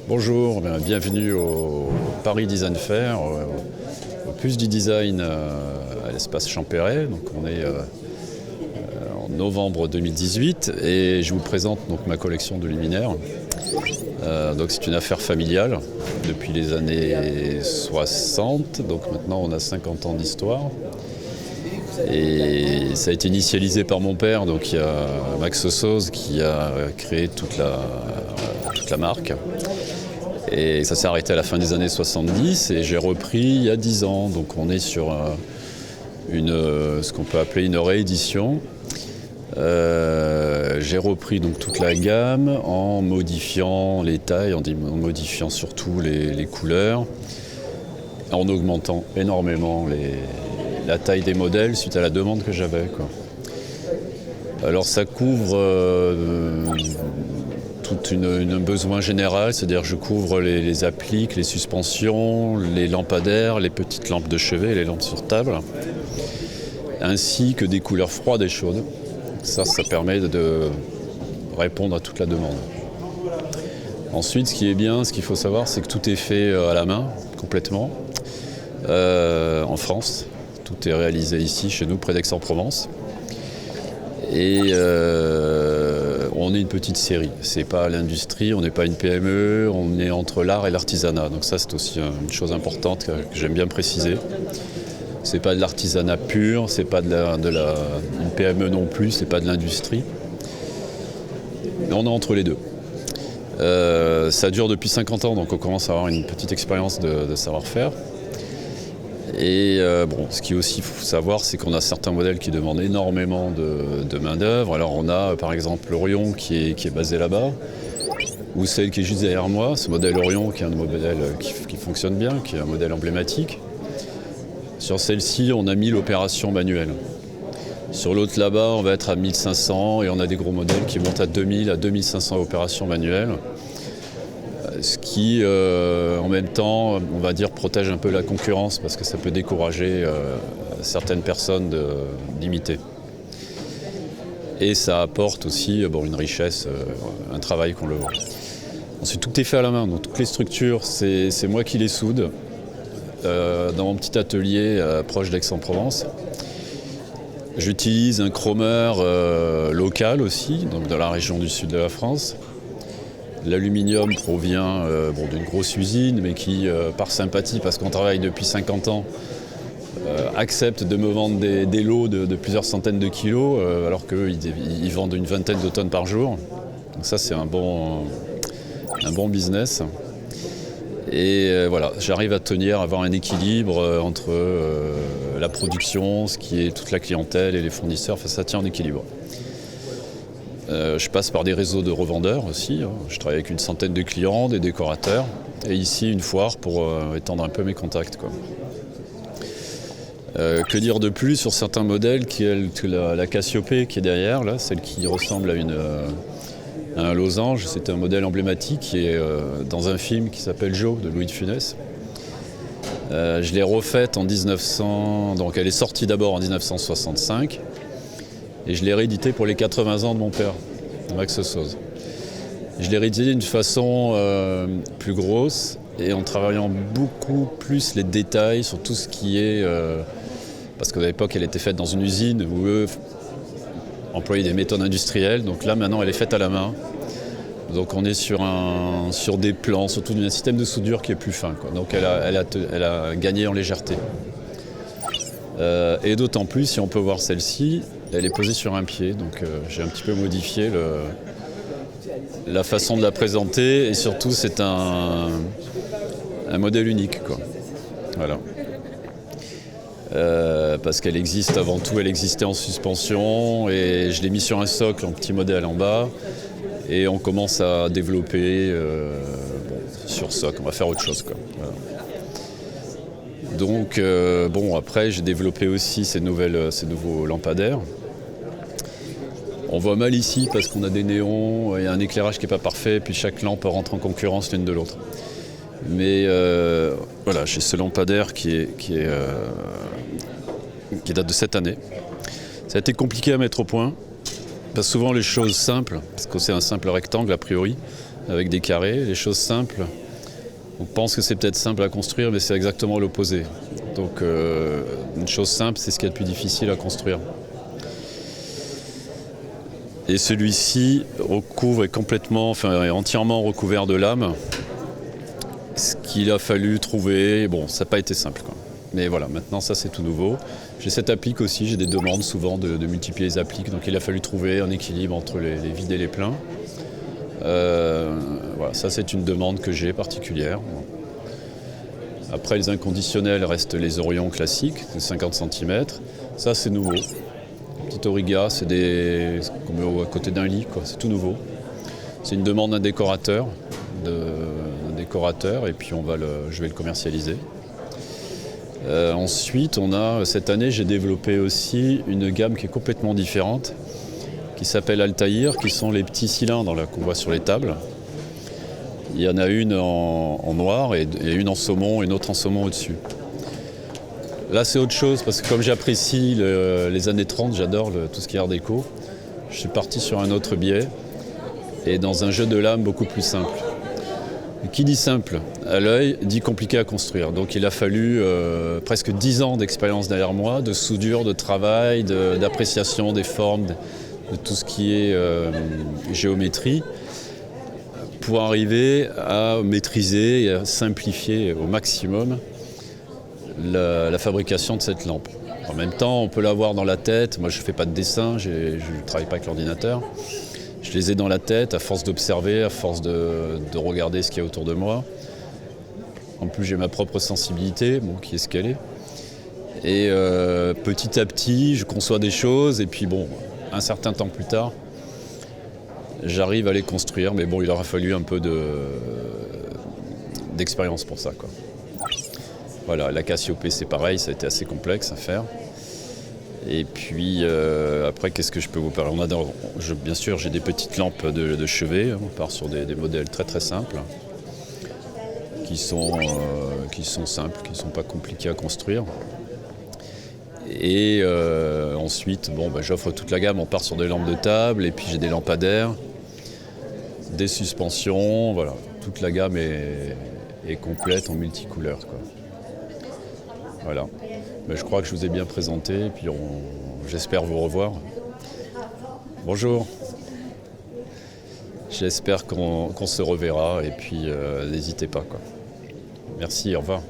Bonjour, bienvenue au Paris Design Fair, au Puce du Design à l'espace Champéret. Donc on est en novembre 2018 et je vous présente donc ma collection de luminaires. Donc c'est une affaire familiale depuis les années 60, donc maintenant on a 50 ans d'histoire. Et ça a été initialisé par mon père, donc il y a Max Soz qui a créé toute la marque. Et ça s'est arrêté à la fin des années 70 et j'ai repris il y a 10 ans. Donc on est sur ce qu'on peut appeler une réédition. J'ai repris donc toute la gamme en modifiant les tailles, en modifiant surtout les couleurs, en augmentant énormément la taille des modèles suite à la demande que j'avais, quoi. Alors ça couvre tout un besoin général, c'est-à-dire je couvre les appliques, les suspensions, les lampadaires, les petites lampes de chevet, les lampes sur table, ainsi que des couleurs froides et chaudes. Ça permet de répondre à toute la demande. Ensuite, ce qui est bien, ce qu'il faut savoir, c'est que tout est fait à la main, complètement, en France. Tout est réalisé ici, chez nous, près d'Aix-en-Provence. Et on est une petite série. C'est pas l'industrie, on n'est pas une PME, on est entre l'art et l'artisanat. Donc ça, c'est aussi une chose importante que j'aime bien préciser. C'est pas de l'artisanat pur, c'est pas une PME non plus, c'est pas de l'industrie. On est entre les deux. Ça dure depuis 50 ans, donc on commence à avoir une petite expérience de savoir-faire. Et ce qu'il aussi faut savoir, c'est qu'on a certains modèles qui demandent énormément de main-d'œuvre. Alors on a par exemple l'Orion qui est basé là-bas, ou celle qui est juste derrière moi, ce modèle Orion qui est un modèle qui fonctionne bien, qui est un modèle emblématique. Sur celle-ci, on a 1000 opérations manuelles. Sur l'autre là-bas, on va être à 1500 et on a des gros modèles qui montent à 2000 à 2500 opérations manuelles. Ce qui, en même temps, on va dire, protège un peu la concurrence parce que ça peut décourager certaines personnes d'imiter. Et ça apporte aussi une richesse, un travail qu'on le voit. Ensuite, tout est fait à la main, donc toutes les structures, c'est moi qui les soude dans mon petit atelier proche d'Aix-en-Provence. J'utilise un chromeur local aussi, donc de la région du sud de la France. L'aluminium provient d'une grosse usine, mais qui, par sympathie, parce qu'on travaille depuis 50 ans, accepte de me vendre des lots de plusieurs centaines de kilos, alors qu'eux, ils vendent une vingtaine de tonnes par jour. Donc ça, c'est un bon business. Et voilà, j'arrive à avoir un équilibre entre la production, ce qui est toute la clientèle et les fournisseurs, enfin, ça tient en équilibre. Je passe par des réseaux de revendeurs aussi. Je travaille avec une centaine de clients, des décorateurs. Et ici, une foire pour étendre un peu mes contacts, quoi. Que dire de plus sur certains modèles, la Cassiopée qui est derrière, là, celle qui ressemble à un losange. C'est un modèle emblématique qui est dans un film qui s'appelle Joe de Louis de Funès. Je l'ai refaite en 1900, donc elle est sortie d'abord en 1965. Et je l'ai réédité pour les 80 ans de mon père, Max Soz. Je l'ai réédité d'une façon plus grosse et en travaillant beaucoup plus les détails sur tout ce qui est... parce qu'à l'époque, elle était faite dans une usine où eux employaient des méthodes industrielles. Donc là, maintenant, elle est faite à la main. Donc on est sur des plans, surtout d'un système de soudure qui est plus fin, quoi. Donc elle a gagné en légèreté. Et d'autant plus, si on peut voir celle-ci, elle est posée sur un pied, donc j'ai un petit peu modifié la façon de la présenter et surtout c'est un modèle unique, quoi. Voilà. Parce qu'elle existe avant tout, elle existait en suspension et je l'ai mis sur un socle en petit modèle en bas et on commence à développer sur socle, on va faire autre chose, quoi. Voilà. Donc après j'ai développé aussi ces nouveaux lampadaires. On voit mal ici parce qu'on a des néons, il y a un éclairage qui n'est pas parfait, puis chaque lampe rentre en concurrence l'une de l'autre. Mais voilà, j'ai ce lampadaire qui date de cette année. Ça a été compliqué à mettre au point, parce que souvent les choses simples, parce que c'est un simple rectangle a priori, avec des carrés, les choses simples. On pense que c'est peut-être simple à construire, mais c'est exactement l'opposé. Donc une chose simple, c'est ce qu'il y a de plus difficile à construire. Et celui-ci est entièrement recouvert de lames. Ce qu'il a fallu trouver, bon, ça n'a pas été simple, quoi. Mais voilà, maintenant ça c'est tout nouveau. J'ai cette applique aussi, j'ai des demandes souvent de multiplier les appliques, donc il a fallu trouver un équilibre entre les vides et les pleins. Voilà, ça c'est une demande que j'ai particulière. Après les inconditionnels restent les orions classiques, de 50 cm. Ça c'est nouveau. Petit origa, c'est comme à côté d'un lit, quoi. C'est tout nouveau. C'est une demande d'un décorateur, et puis je vais le commercialiser. Ensuite, cette année, j'ai développé aussi une gamme qui est complètement différente, qui s'appelle Altaïr, qui sont les petits cylindres là, qu'on voit sur les tables. Il y en a une en noir et une en saumon et une autre en saumon au-dessus. Là, c'est autre chose, parce que comme j'apprécie les années 30, j'adore tout ce qui est art déco, je suis parti sur un autre biais et dans un jeu de lames beaucoup plus simple. Et qui dit simple à l'œil, dit compliqué à construire. Donc il a fallu presque 10 ans d'expérience derrière moi, de soudure, de travail, d'appréciation des formes, de tout ce qui est géométrie, pour arriver à maîtriser et à simplifier au maximum la fabrication de cette lampe. En même temps, on peut l'avoir dans la tête. Moi, je ne fais pas de dessin, je ne travaille pas avec l'ordinateur. Je les ai dans la tête à force d'observer, à force de regarder ce qu'il y a autour de moi. En plus, j'ai ma propre sensibilité, qui est ce qu'elle est. Et petit à petit, je conçois des choses et puis un certain temps plus tard, j'arrive à les construire. Mais il aura fallu un peu d'expérience pour ça, quoi. Voilà, la Cassiopée, c'est pareil, ça a été assez complexe à faire. Et puis après, qu'est-ce que je peux vous parler ? Bien sûr, j'ai des petites lampes de chevet. On part sur des modèles très très simples, qui sont simples, qui ne sont pas compliqués à construire. Et ensuite, j'offre toute la gamme. On part sur des lampes de table, et puis j'ai des lampadaires, des suspensions. Voilà, toute la gamme est complète en multicouleurs, quoi. Voilà. Mais je crois que je vous ai bien présenté, et puis j'espère vous revoir. Bonjour. J'espère qu'on se reverra, et puis n'hésitez pas, quoi. Merci, au revoir.